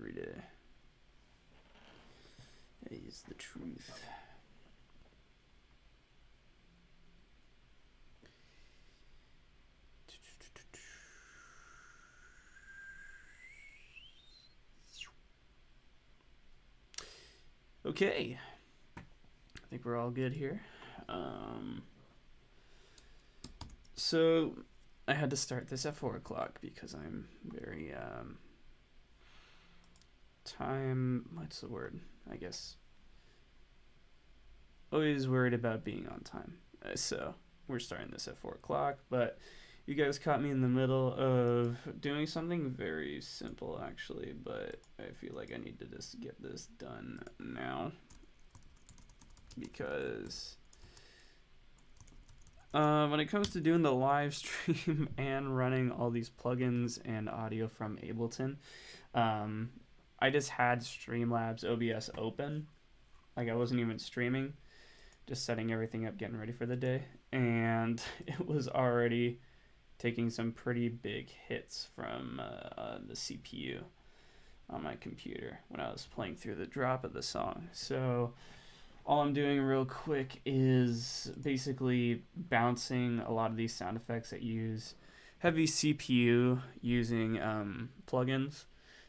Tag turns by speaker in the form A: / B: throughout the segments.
A: every day. That is the truth. Okay, I think we're all good here. So I had to start this at 4 o'clock because I'm very what's the word? I guess always worried about being on time. So we're starting this at 4 o'clock, but you guys caught me in the middle of doing something very simple, actually, but I feel like I need to just get this done now because when it comes to doing the live stream and running all these plugins and audio from Ableton, I just had Streamlabs OBS open. Like, I wasn't even streaming, just setting everything up, getting ready for the day, and it was already taking some pretty big hits from the CPU on my computer when I was playing through the drop of the song. So all I'm doing real quick is basically bouncing a lot of these sound effects that use heavy CPU using plugins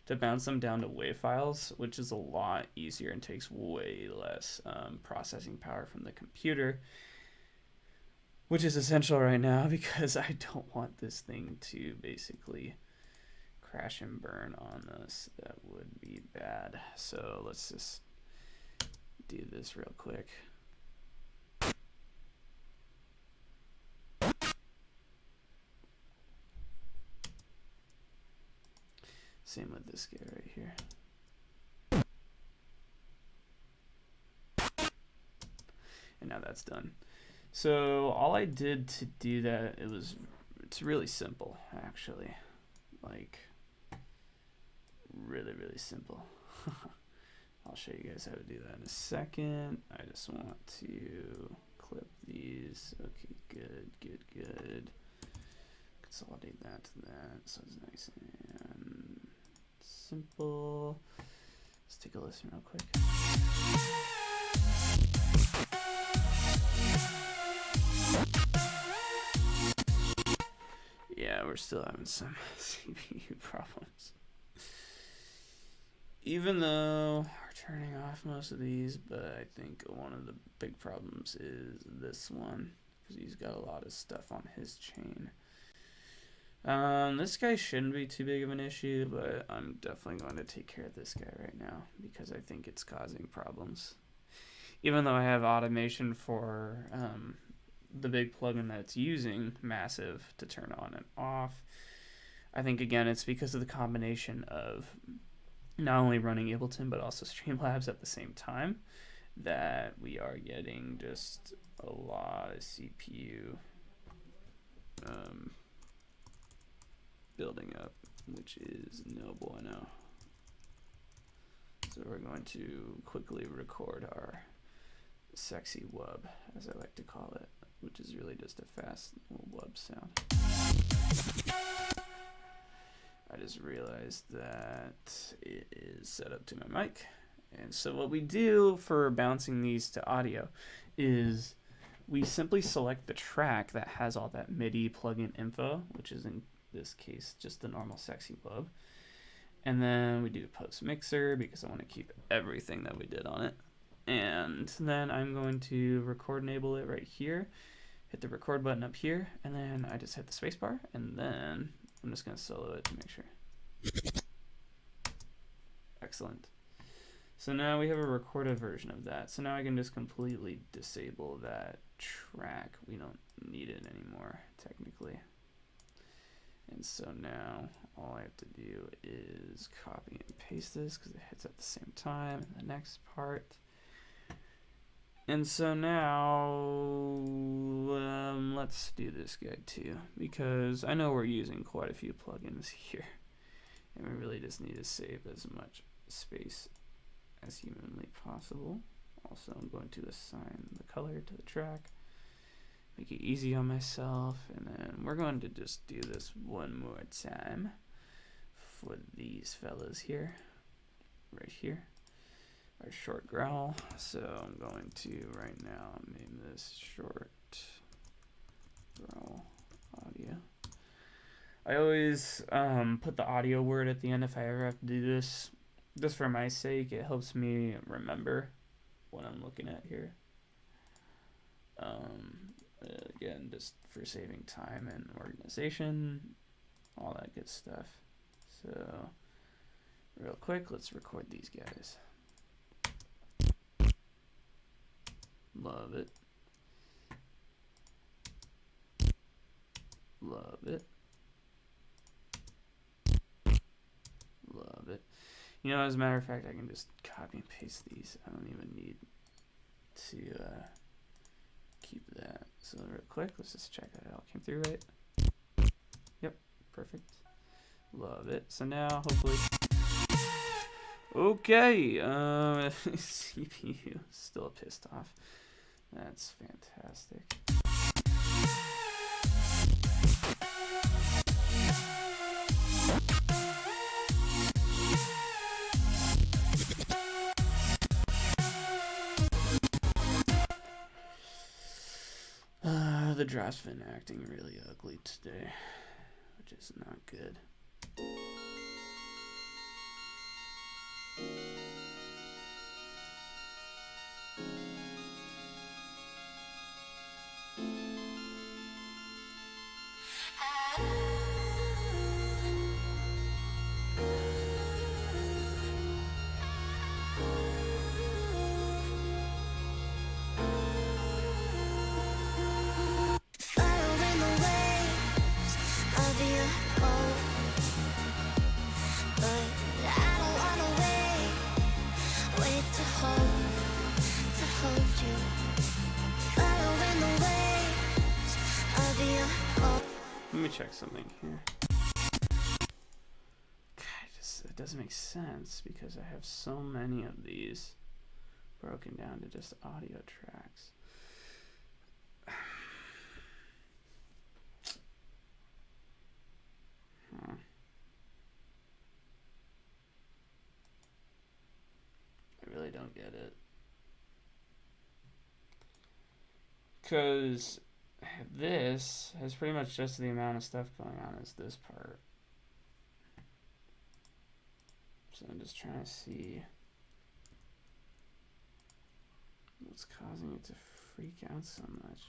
A: to bounce them down to WAV files, which is a lot easier and takes way less processing power from the computer, which is essential right now because I don't want this thing to basically crash and burn on us. That would be bad. So let's just do this real quick. Same with this guy right here. And now that's done. So all I did to do that, it's really simple, actually. Like, really, really simple. I'll show you guys how to do that in a second. I just want to clip these. Okay, good. Consolidate that to that so it's nice and simple. Let's take a listen real quick. Yeah, we're still having some CPU problems. Even though we're turning off most of these, but I think one of the big problems is this one, because he's got a lot of stuff on his chain. This guy shouldn't be too big of an issue, but I'm definitely going to take care of this guy right now because I think it's causing problems. Even though I have automation for the big plugin that's using Massive to turn on and off, I think again it's because of the combination of not only running Ableton but also Streamlabs at the same time that we are getting just a lot of CPU building up, which is no bueno. So we're going to quickly record our sexy wub, as I like to call it, which is really just a fast little wub sound. I just realized that it is set up to my mic. And so what we do for bouncing these to audio is we simply select the track that has all that MIDI plugin info, which is in this case just the normal sexy wub. And then we do post mixer because I want to keep everything that we did on it. And then I'm going to record enable it right here, hit the record button up here, and then I just hit the spacebar, and then I'm just going to solo it to make sure. Excellent. So now we have a recorded version of that. So now I can just completely disable that track. We don't need it anymore, technically. And so now all I have to do is copy and paste this because it hits at the same time in the next part. And so now let's do this guy too, because I know we're using quite a few plugins here and we really just need to save as much space as humanly possible. Also, I'm going to assign the color to the track, make it easy on myself, and then we're going to just do this one more time for these fellas here. right here, our short growl. So I'm going to right now name this short growl audio. I always put the audio word at the end if I ever have to do this. Just for my sake, it helps me remember what I'm looking at here. Again, just for saving time and organization, all that good stuff. So, real quick, let's record these guys. Love it. Love it. Love it. You know, as a matter of fact, I can just copy and paste these. I don't even need to keep that. So real quick, let's just check that out. Came through right? Yep, perfect. Love it. So now, hopefully... Okay, CPU still pissed off. That's fantastic. The drop's been acting really ugly today, which is not good. Let me check something here. God, it doesn't make sense because I have so many of these broken down to just audio tracks. I really don't get it. Because this has pretty much just the amount of stuff going on as this part. So I'm just trying to see what's causing it to freak out so much.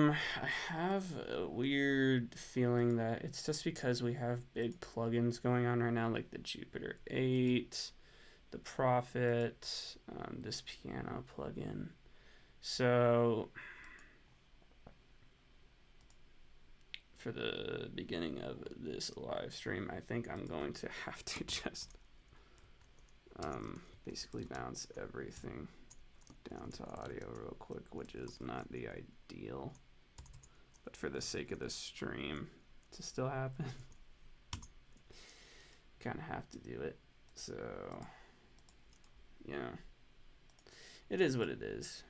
A: I have a weird feeling that it's just because we have big plugins going on right now, like the Jupiter 8, the Prophet, this piano plugin. So for the beginning of this live stream, I think I'm going to have to just basically bounce everything down to audio real quick, which is not the ideal, but for the sake of the stream to still happen, kind of have to do it. So yeah, it is what it is.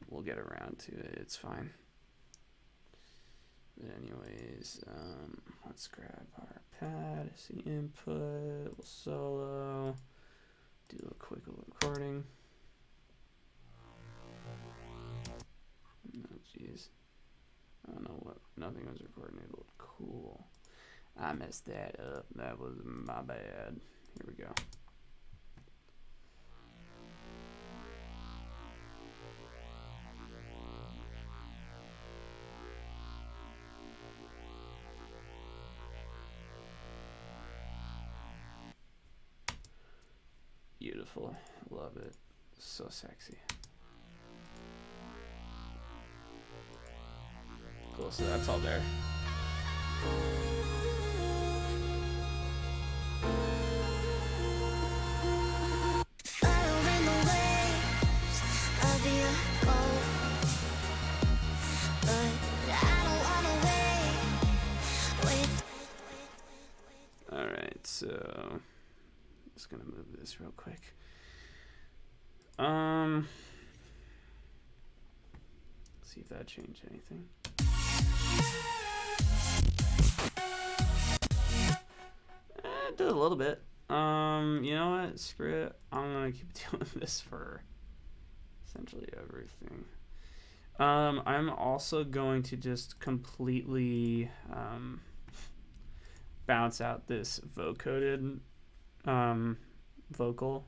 A: We'll get around to it. It's fine. But anyways, let's grab our pad, see input, we'll solo, do a quick recording. Oh jeez, I don't know what, nothing was recording. It looked cool. I messed that up. That was my bad. Here we go. Beautiful. Love it. So sexy. Cool, so that's all there. Following the way this real quick. See if that changed anything. It did a little bit. You know what? Screw it. I'm gonna keep doing this for essentially everything. I'm also going to just completely bounce out this vocoded vocal,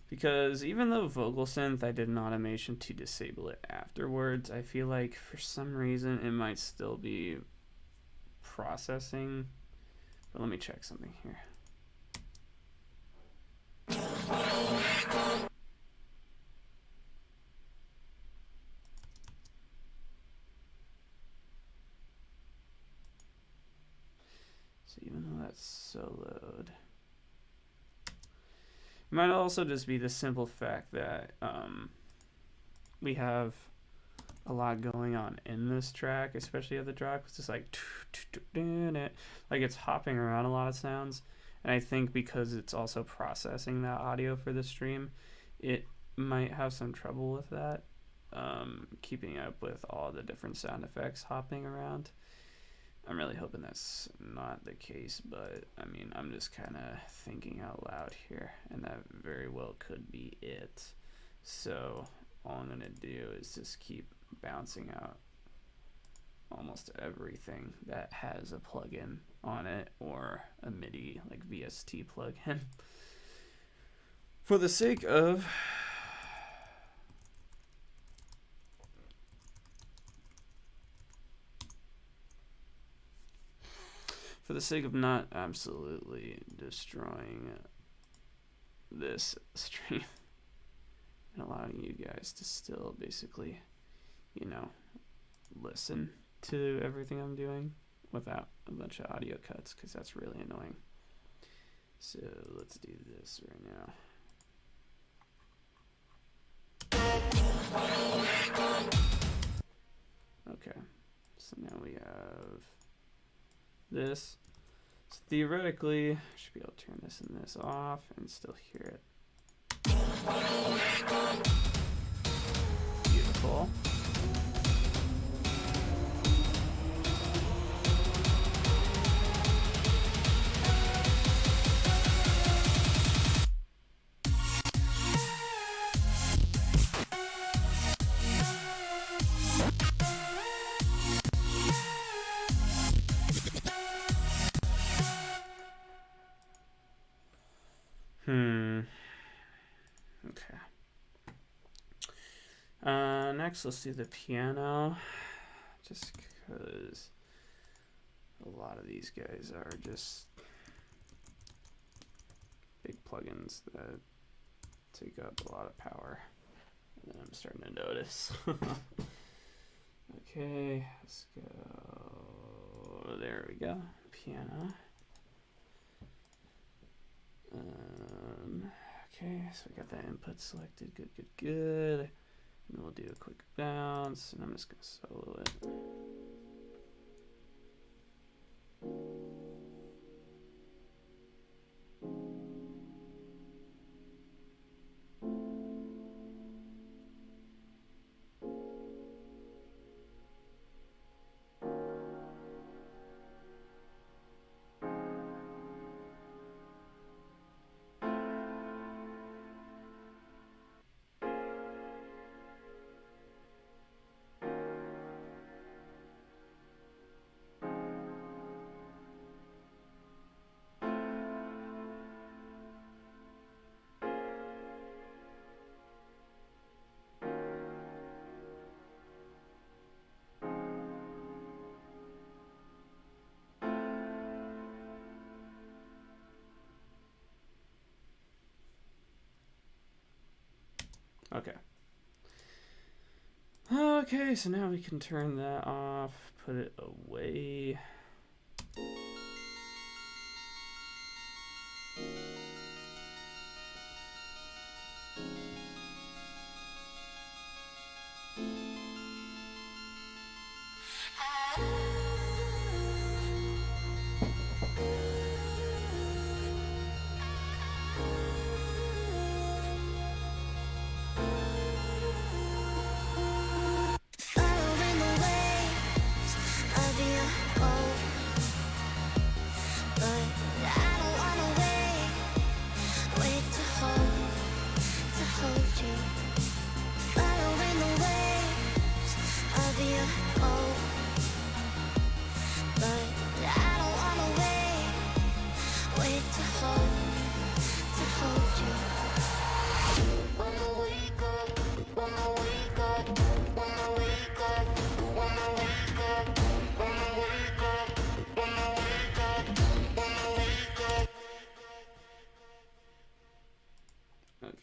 A: because even though vocal synth, I did an automation to disable it afterwards, I feel like for some reason it might still be processing. But let me check something here. So even though that's soloed, it might also just be the simple fact that we have a lot going on in this track, especially at the drop. It's just like it's hopping around a lot of sounds, and I think because it's also processing that audio for the stream, it might have some trouble with that, keeping up with all the different sound effects hopping around. I'm really hoping that's not the case, but I mean, I'm just kind of thinking out loud here, and that very well could be it. So all I'm gonna do is just keep bouncing out almost everything that has a plugin on it or a MIDI like VST plugin for the sake of not absolutely destroying this stream and allowing you guys to still basically, you know, listen to everything I'm doing without a bunch of audio cuts, because that's really annoying. So let's do this right now. Okay, so now we have this. So theoretically, I should be able to turn this and this off and still hear it. Beautiful. Okay. Next, let's do the piano. Just because a lot of these guys are just big plugins that take up a lot of power. And then I'm starting to notice. Okay, let's go. There we go. Piano. Okay, so we got that input selected. Good, good, good. And then we'll do a quick bounce, and I'm just going to solo it. Okay. Okay, so now we can turn that off, put it away.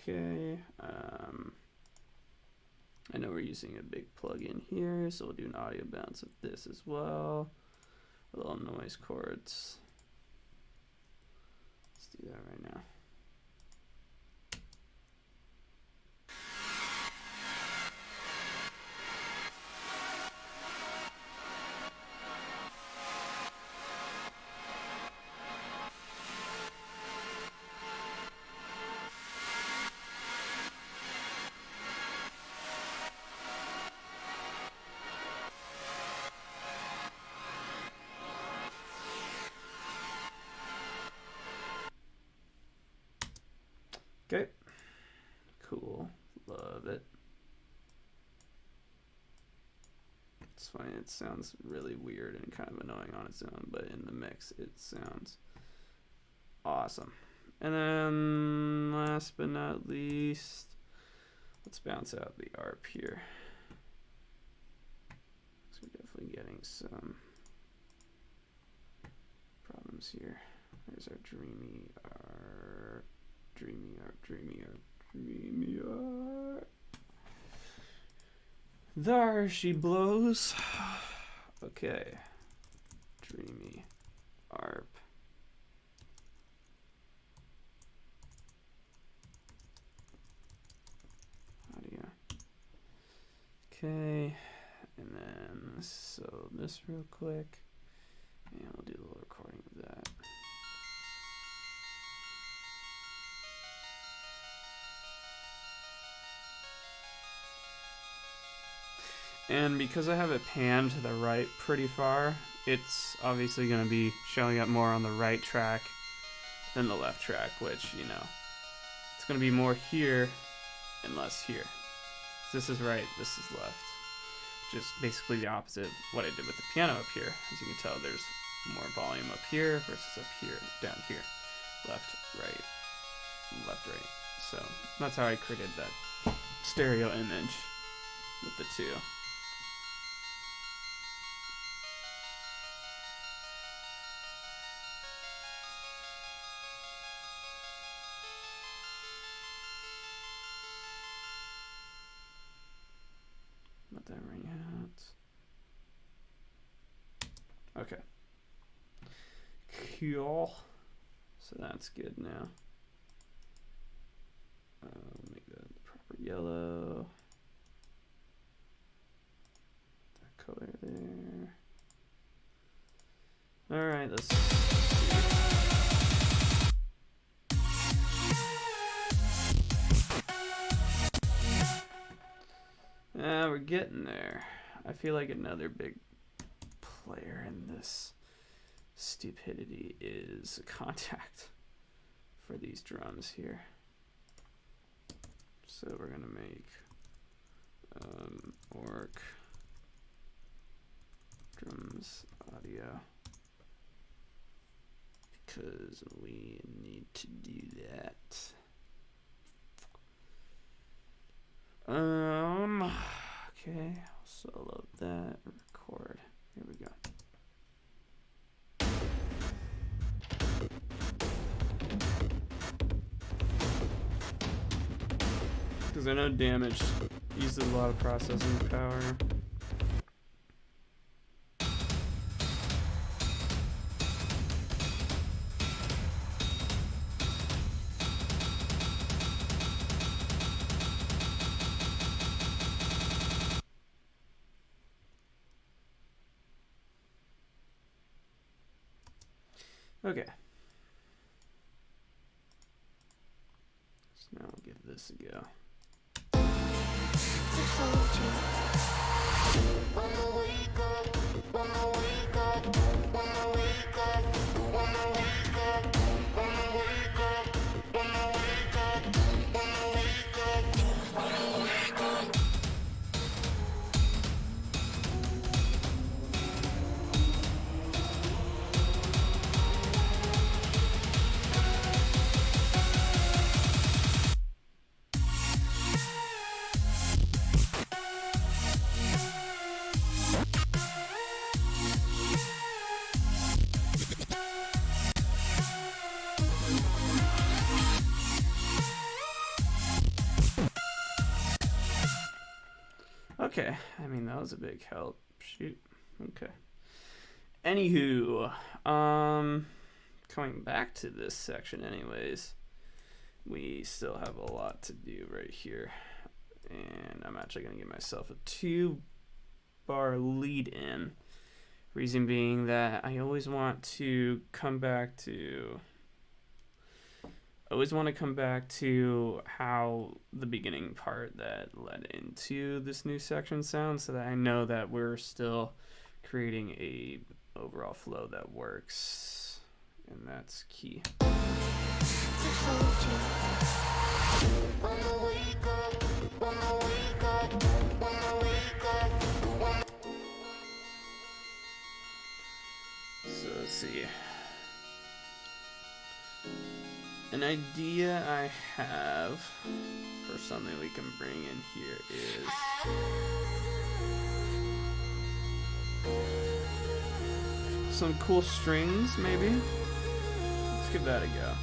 A: Okay, I know we're using a big plug-in here, so we'll do an audio bounce of this as well. A little noise chords. Let's do that right now. Okay, cool, love it. It's funny, it sounds really weird and kind of annoying on its own, but in the mix it sounds awesome. And then last but not least, let's bounce out the ARP here. So we're definitely getting some problems here. There's our dreamy ARP. Dreamy art, dreamy art, dreamy art. There she blows. Okay. Dreamy ARP. Audio. Okay. And then so this real quick. And we'll do a little recording of that. And because I have it panned to the right pretty far, it's obviously going to be showing up more on the right track than the left track, which, you know, it's going to be more here and less here. This is right, this is left. Just basically the opposite of what I did with the piano up here. As you can tell, there's more volume up here versus up here, down here. Left, right, left, right. So that's how I created that stereo image with the two. Let that ring out. Okay. Cool. So that's good now. Make that the proper yellow. That color there. All right, let's see. We're getting there. I feel like another big player in this stupidity is a contact for these drums here. So we're gonna make orc drums audio because we need to do that. Okay, I'll solo that, record. Here we go. Because I know damage uses a lot of processing power. Okay. So now we'll give this a go. Okay, I mean, that was a big help. Shoot. Okay. Anywho, coming back to this section anyways, we still have a lot to do right here. And I'm actually going to give myself a 2-bar lead in. Reason being that I always want to come back to how the beginning part that led into this new section sounds, so that I know that we're still creating a overall flow that works, and that's key. So let's see. An idea I have for something we can bring in here is some cool strings, maybe. Let's give that a go.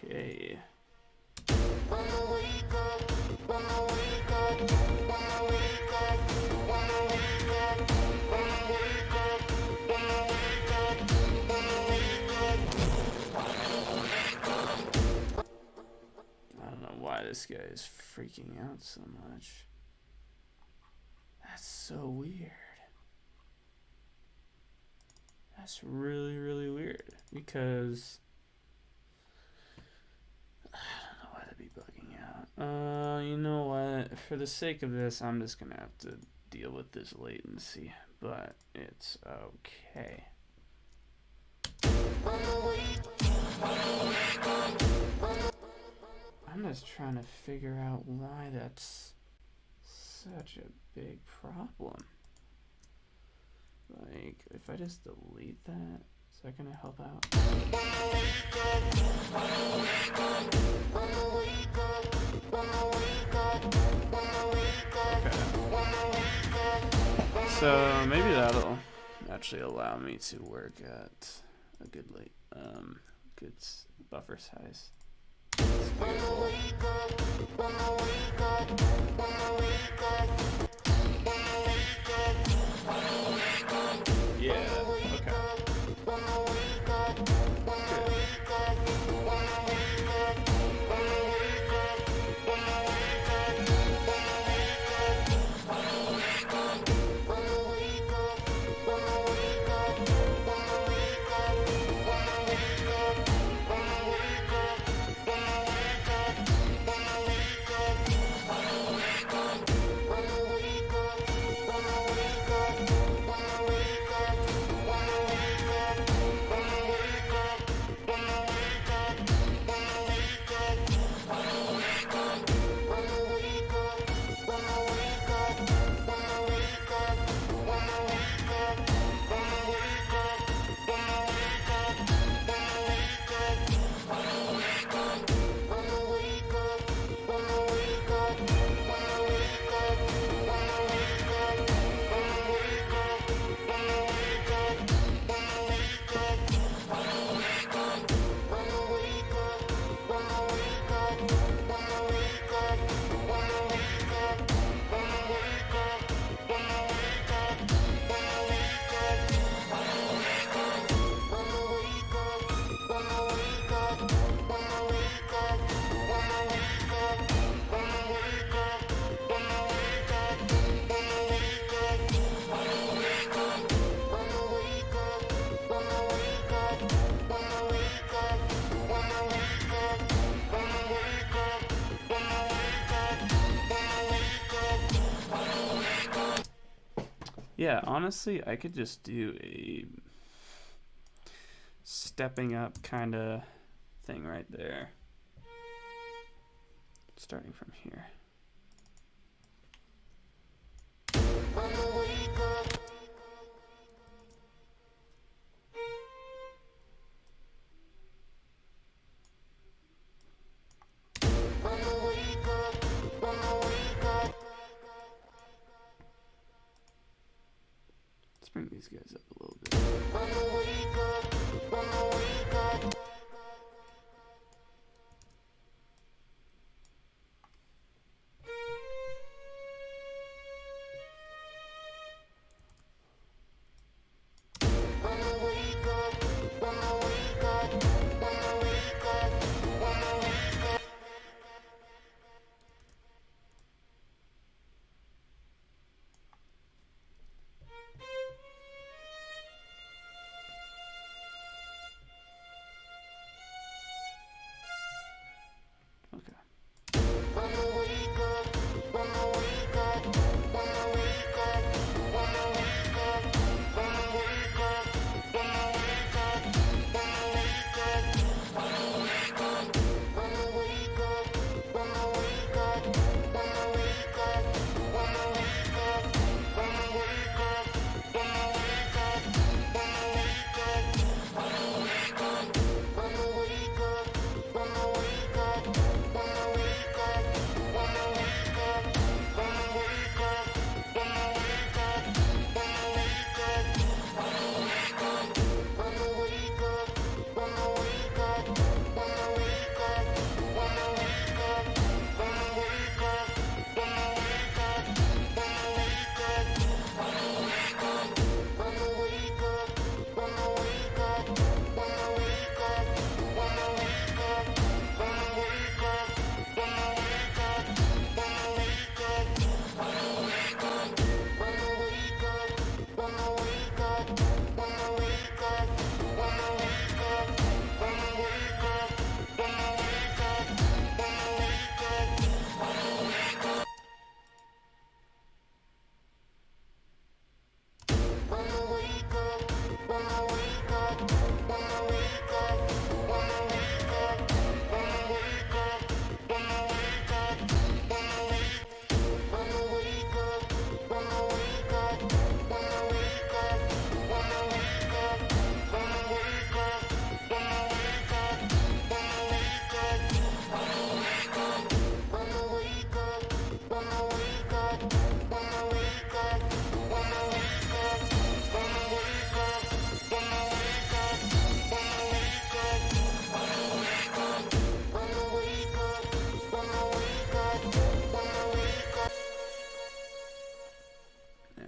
A: Okay. I don't know why this guy is freaking out so much. That's so weird. That's really, really weird, because I don't know why that'd be bugging out. You know what? For the sake of this, I'm just gonna have to deal with this latency, but it's okay. I'm just trying to figure out why that's such a big problem. Like, if I just delete that, is that gonna help out? Okay. So maybe that'll actually allow me to work at a good good buffer size. Yeah, okay. Yeah, honestly, I could just do a stepping up kind of thing right there. Starting from here. Let's bring these guys up a little bit.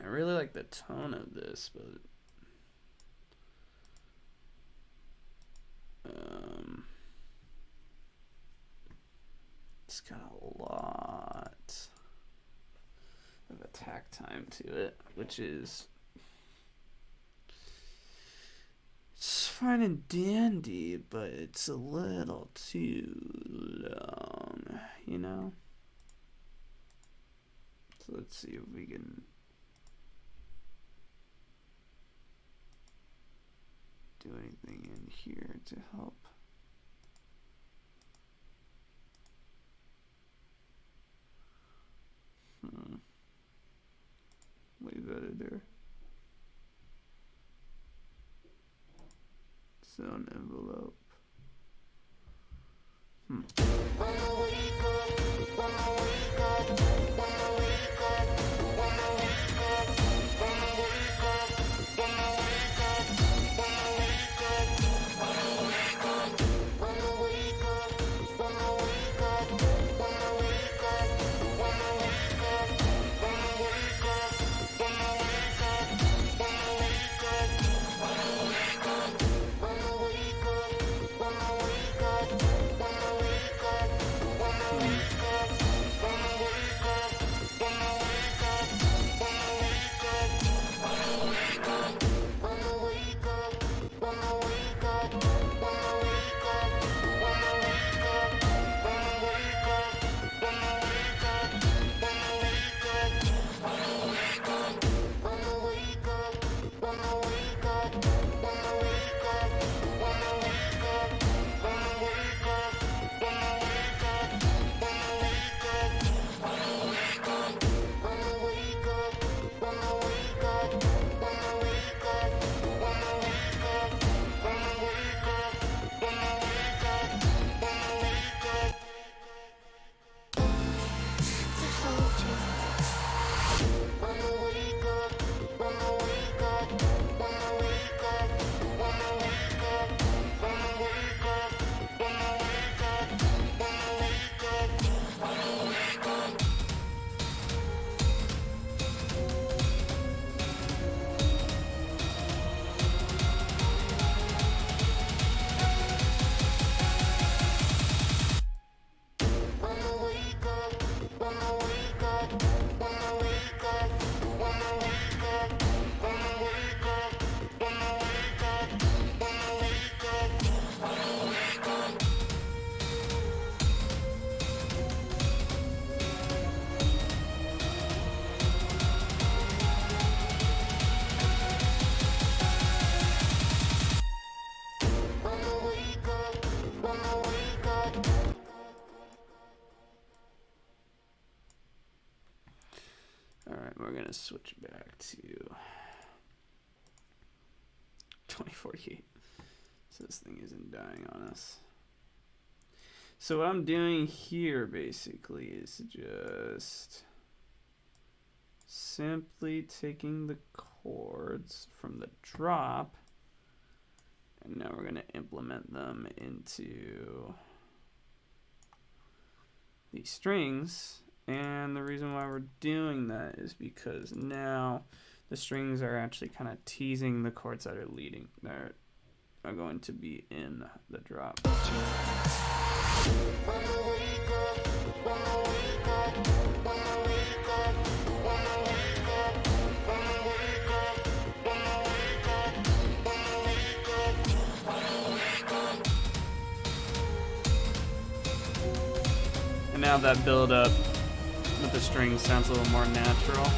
A: I really like the tone of this, but it's got a lot of attack time to it, which is it's fine and dandy, but it's a little too long, you know? So let's see if we can do anything in here to help. Wave editor. Sound envelope. All right, we're gonna switch back to 2048. So this thing isn't dying on us. So what I'm doing here basically is just simply taking the chords from the drop, and now we're going to implement them into these strings. And the reason why we're doing that is because now the strings are actually kind of teasing the chords that are leading, that are going to be in the drop. And now that build up with the strings sounds a little more natural.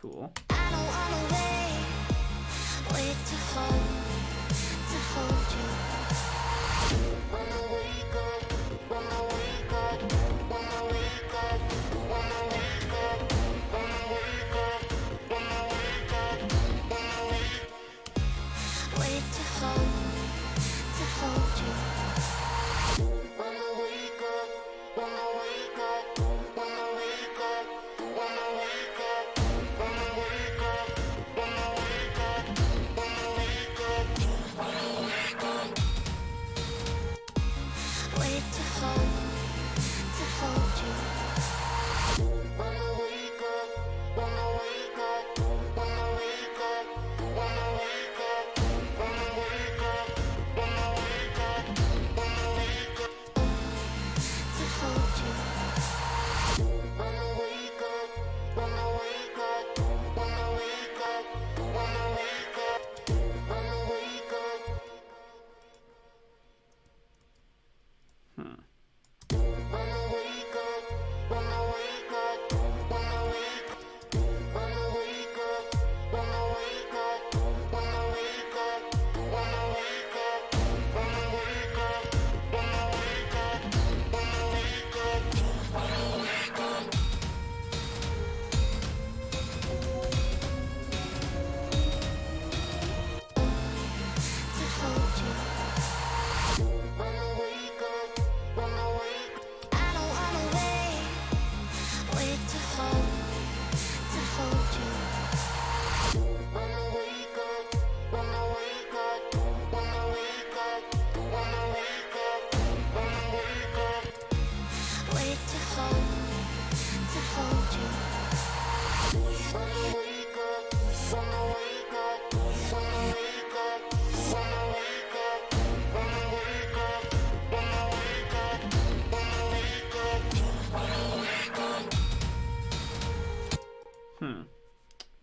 A: Cool.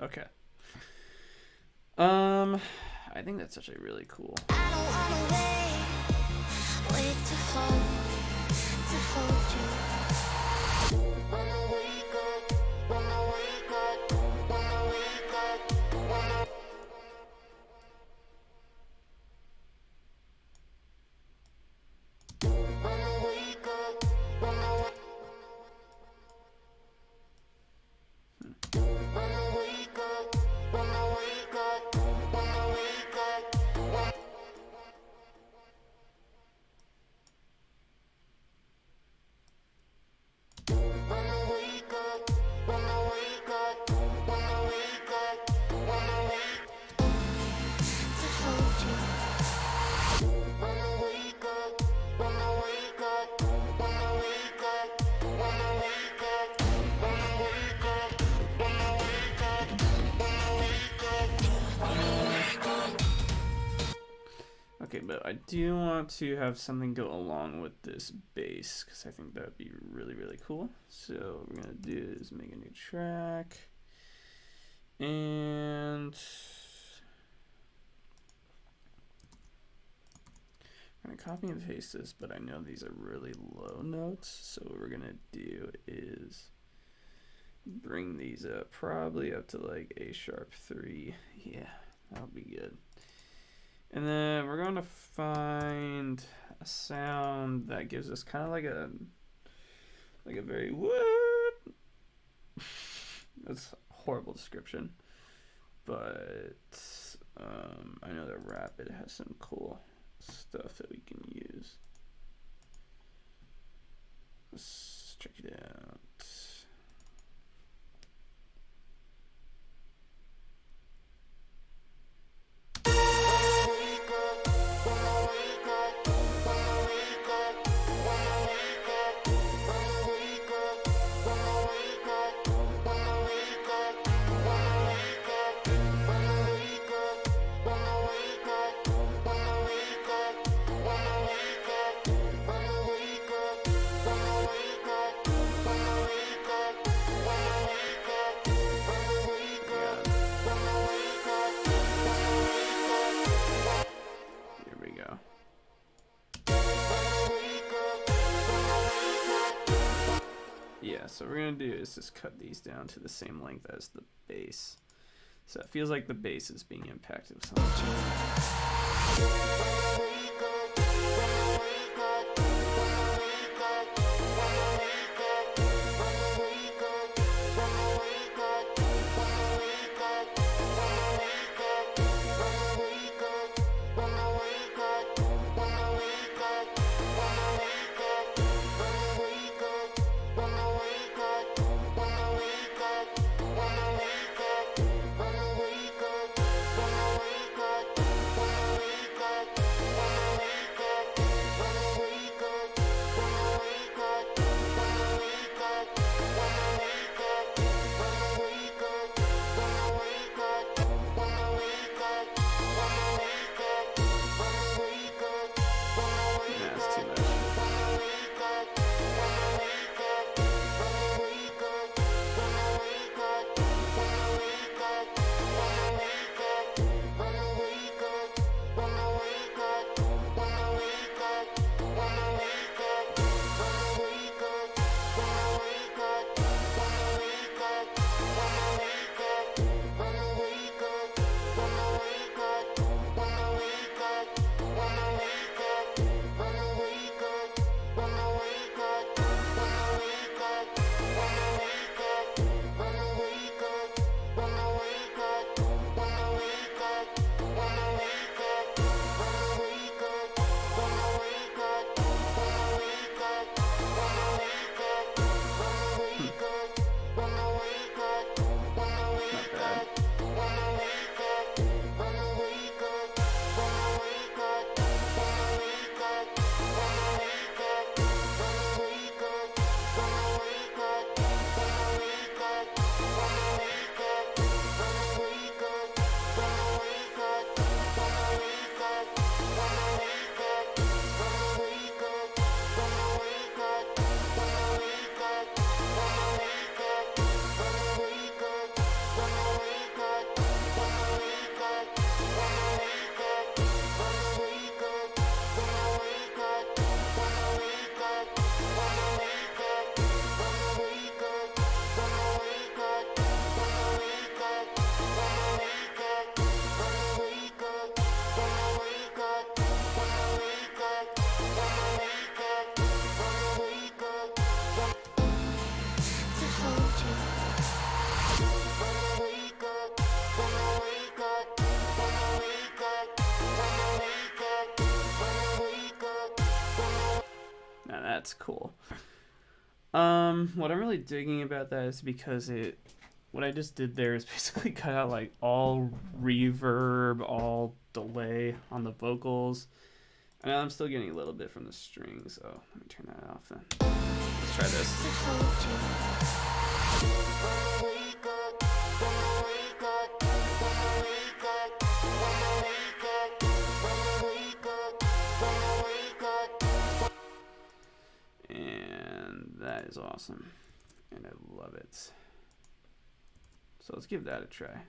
A: Okay. I think that's actually really cool.
B: I don't wanna wait to hold you. Wanna wake up, wanna wake up, wanna wake up, wanna. Wanna wake up, wanna wake up. Wanna wake up, wanna wake up, wanna wake up. Wanna wake up, wanna wake up, wanna wake up, wanna wake to hold you. Wanna wake up, wanna wake up, wanna wake up, wanna wake up, wanna wake up, wanna wake up, wanna wake up.
A: Okay, but I do want to have something go along with this bass because I think that would be really, really cool. So what we're gonna do is make a new track, and I'm gonna copy and paste this, but I know these are really low notes, so what we're gonna do is bring these up, probably up to like A#3. Yeah, that'll be good. And then we're going to find a sound that gives us kind of like a very what? That's a horrible description, but I know that Rapid has some cool stuff that we can use. Let's check it out. So what we're gonna do is just cut these down to the same length as the bass. So it feels like the bass is being impacted with something. Now that's cool. What I'm really digging about that is because what I just did there is basically cut out like all reverb, all delay on the vocals. And I'm still getting a little bit from the strings, so let me turn that off then. Let's try this. And that is awesome. And I love it. So let's give that a try.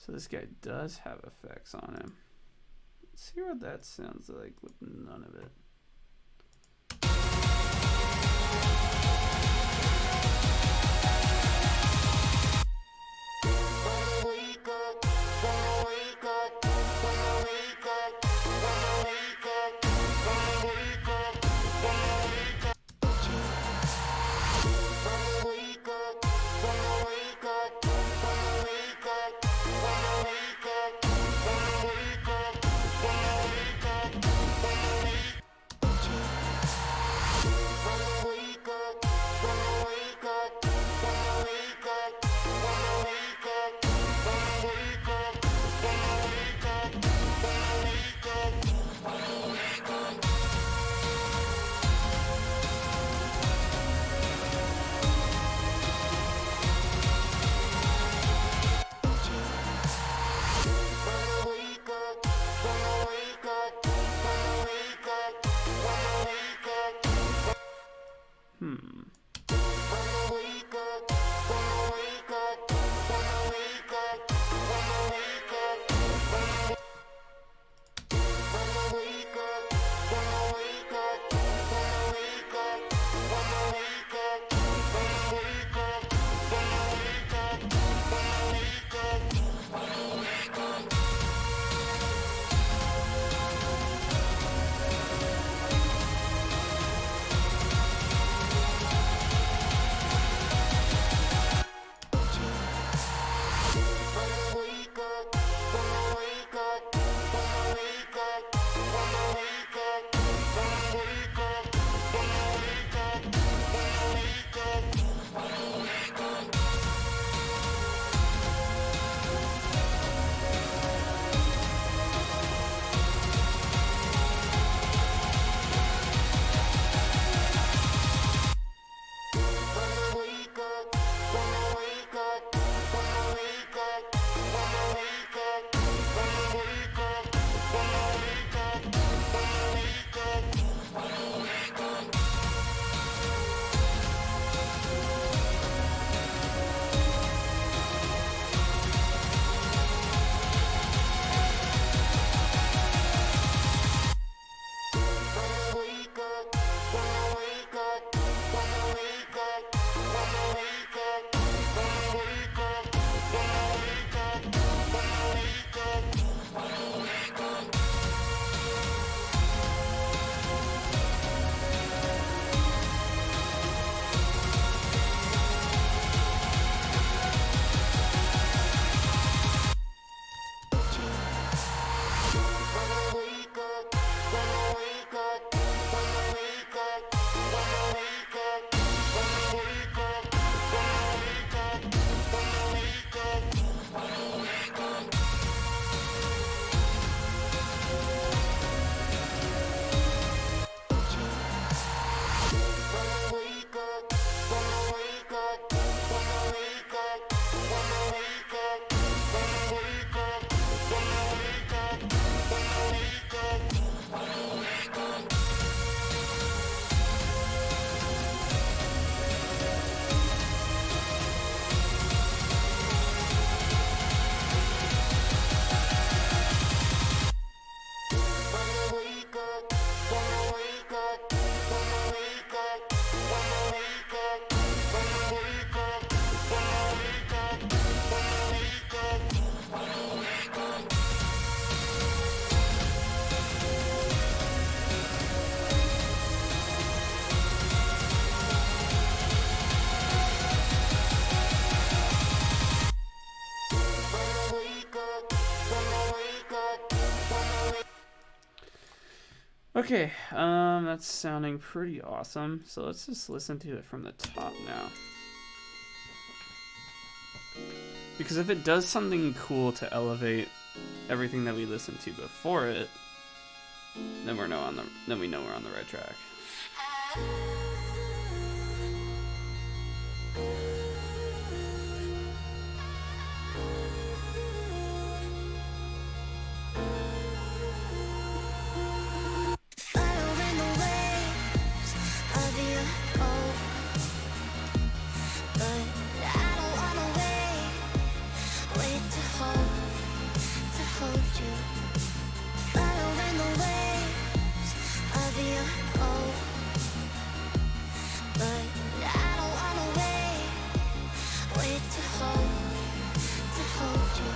A: So this guy does have effects on him. Let's see what that sounds like with none of it. Okay, that's sounding pretty awesome. So let's just listen to it from the top now. Because if it does something cool to elevate everything that we listened to before it, then we know we're on the right track.
B: Following the waves of your gold, but I don't wanna wait to hold you. Following the waves of your gold, but I don't wanna wait to hold you.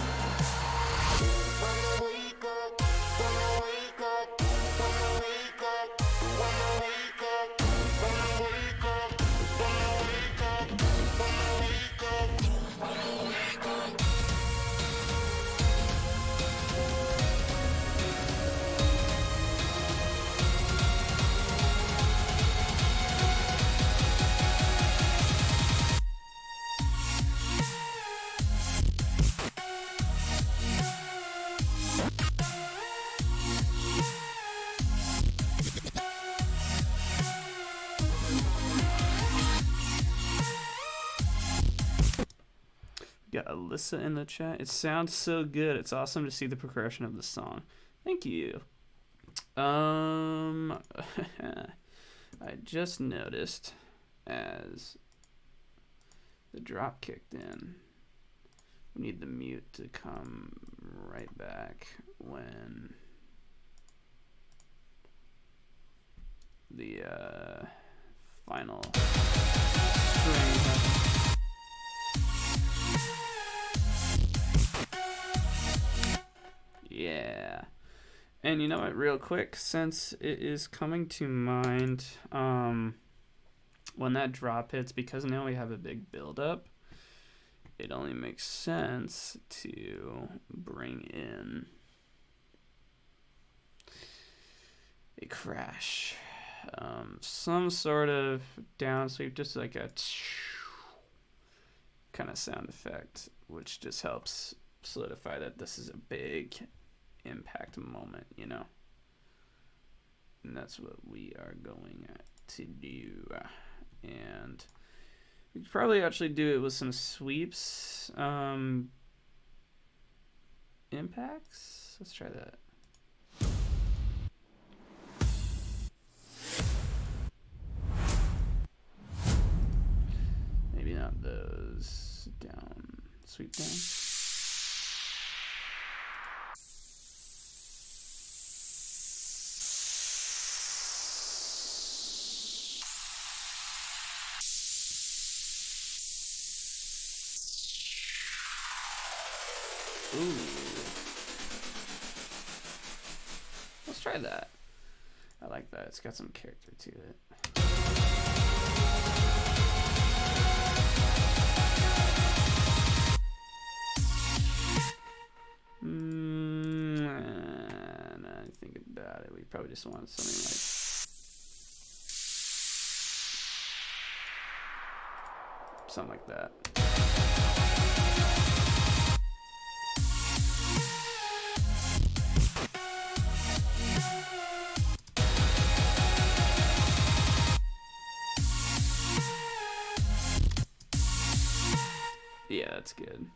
B: When I wake up, when I wake up, when I wake up, when I wake up, when I wake up, when I wake up, when I wake up, when I wake up.
A: Got Alyssa in the chat. It sounds so good. It's awesome to see the progression of the song. Thank you. I just noticed as the drop kicked in, we need the mute to come right back when the final string happens. Yeah. And you know what, real quick, since it is coming to mind, when that drop hits, because now we have a big build-up, it only makes sense to bring in a crash. Some sort of down sweep, just like a kind of sound effect, which just helps solidify that this is a big impact moment, you know. And that's what we are going to do. And we could probably actually do it with some sweeps impacts. Let's try that. Maybe not those. Down, sweep down. Ooh. Let's try that. I like that. It's got some character to it. Now I think about it. We probably just want something like that. Yeah, that's good.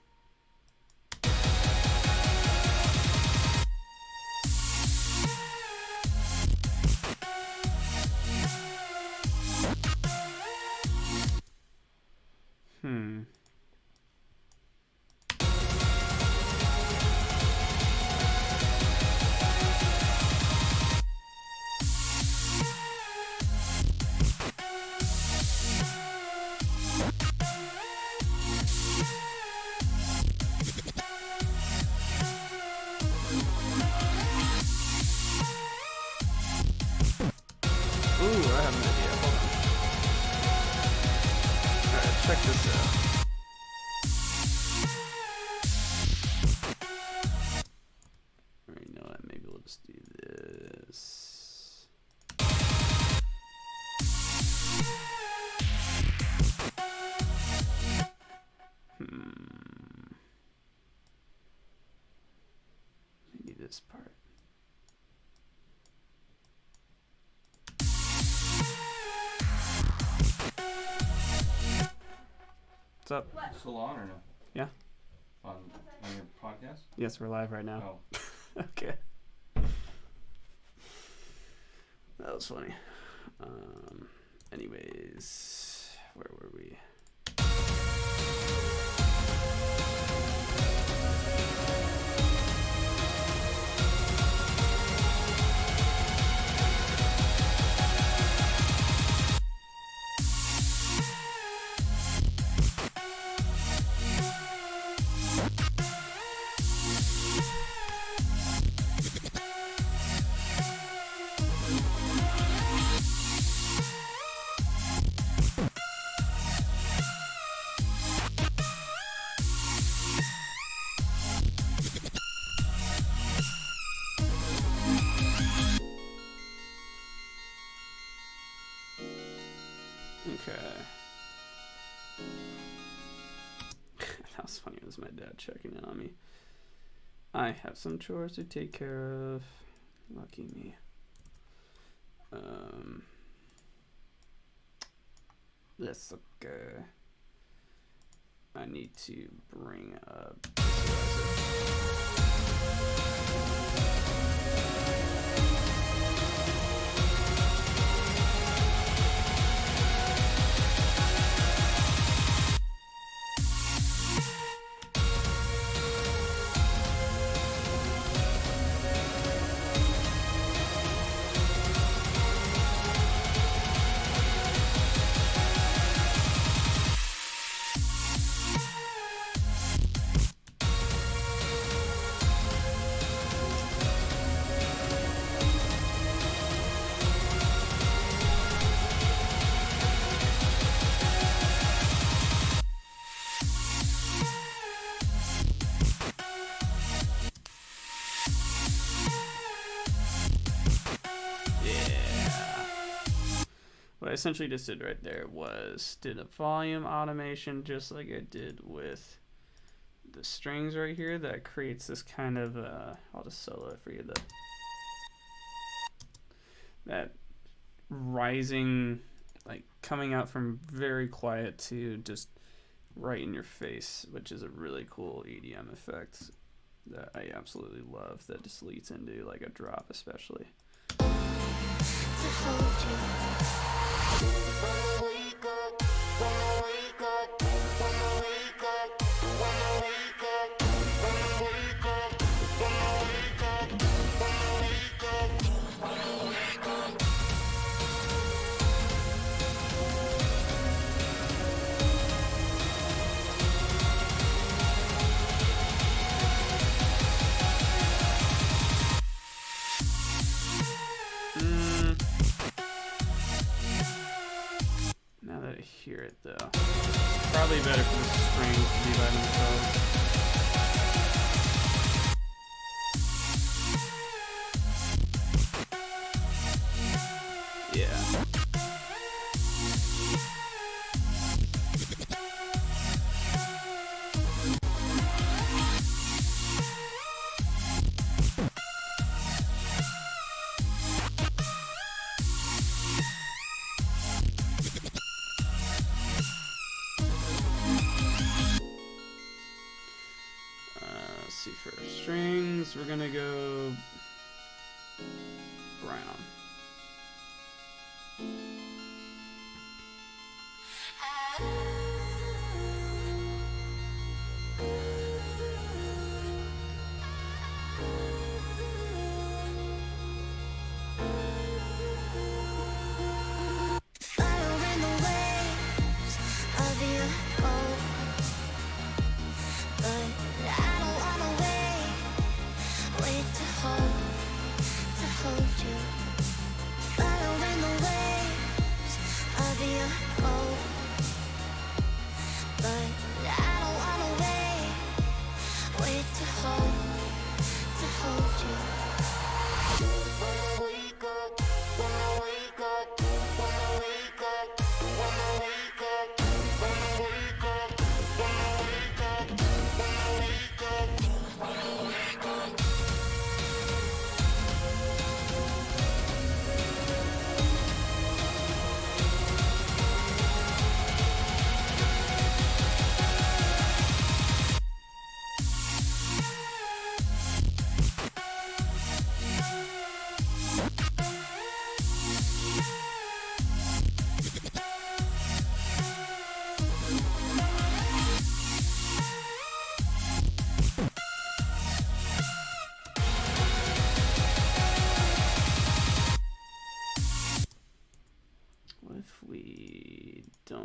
A: this part. What's up?
C: Still on or no?
A: Yeah.
C: On your podcast?
A: Yes, we're live right now.
C: Oh.
A: Okay. That was funny. Anyways, where were we? Okay. That was funny. It was my dad checking in on me. I have some chores to take care of. Lucky me. That's okay. I need to bring up. What I essentially just did right there was did a volume automation just like I did with the strings right here that creates this kind of I'll just solo it for you though. That rising, like coming out from very quiet to just right in your face, which is a really cool EDM effect that I absolutely love, that just leads into like a drop especially.
B: To hold you. When I wake up, when I wake up, when I wake up, when I wake up, when I wake up, when I wake up, when I wake up, when I wake up.
A: Now that I hear it though, probably better for the strings to be by themselves. Yeah. Let's see, for strings, we're gonna go brown.
B: Following the waves of your gold, but I don't wanna wait to hold you.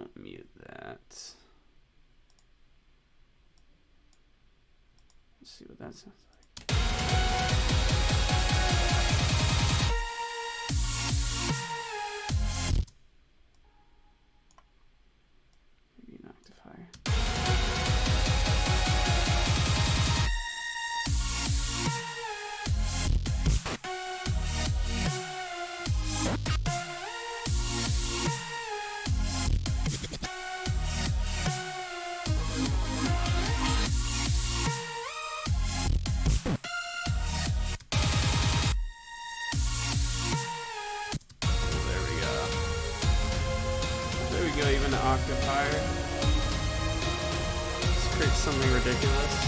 A: won't mute that. Let's see what that sounds like. Maybe an octifier. Go even an octifier. Let's create something ridiculous.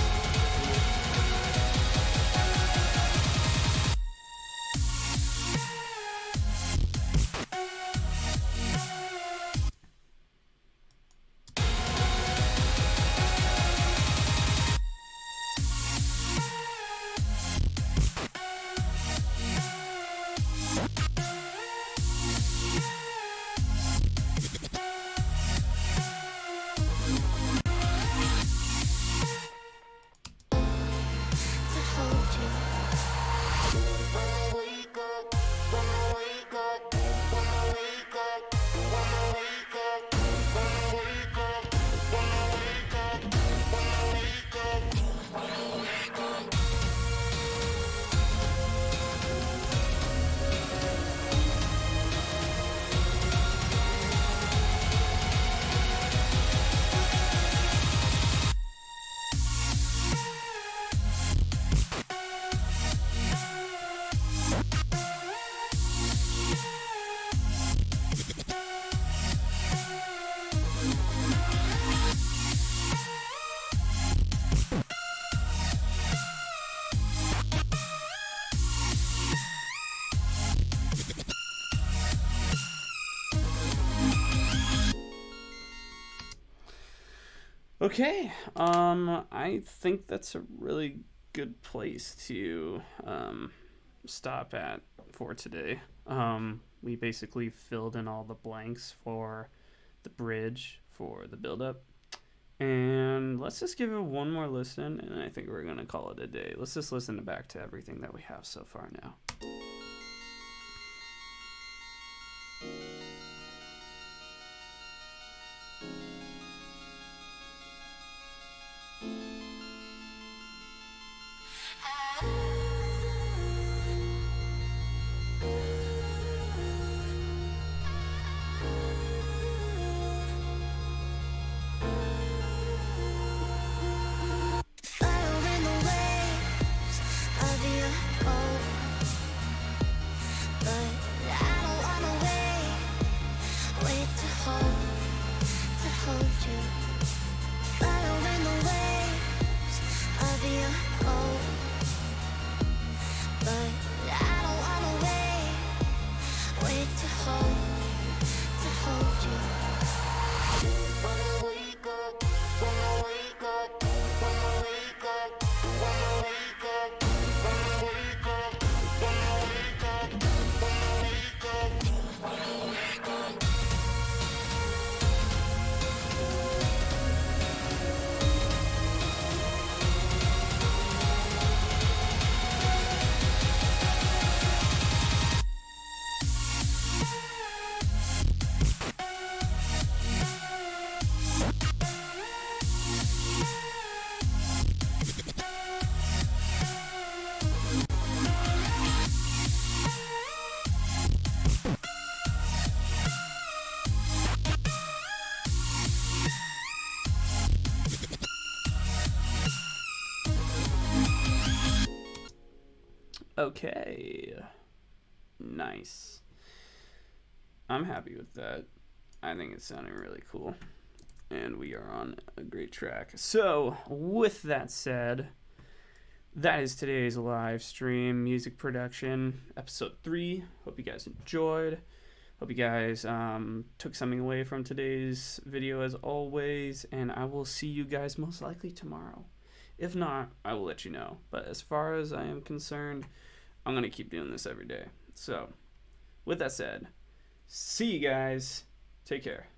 A: Okay, I think that's a really good place to stop at for today. We basically filled in all the blanks for the bridge for the build-up. And let's just give it one more listen, and I think we're going to call it a day. Let's just listen back to everything that we have so far now.
B: Following the waves of your gold, but I don't wanna wait to hold you. Following the waves of your gold, but I don't wanna wait to hold you. When I wake up, when I wake up, when I wake up, when I wake up, when I wake up, when I wake up, when I wake up, when I wake up.
A: Okay. Nice. I'm happy with that. I think it's sounding really cool. And we are on a great track. So, with that said, that is today's live stream music production, episode 3. Hope you guys enjoyed. Hope you guys took something away from today's video as always. And I will see you guys most likely tomorrow. If not, I will let you know. But as far as I am concerned, I'm going to keep doing this every day. So, with that said, see you guys. Take care.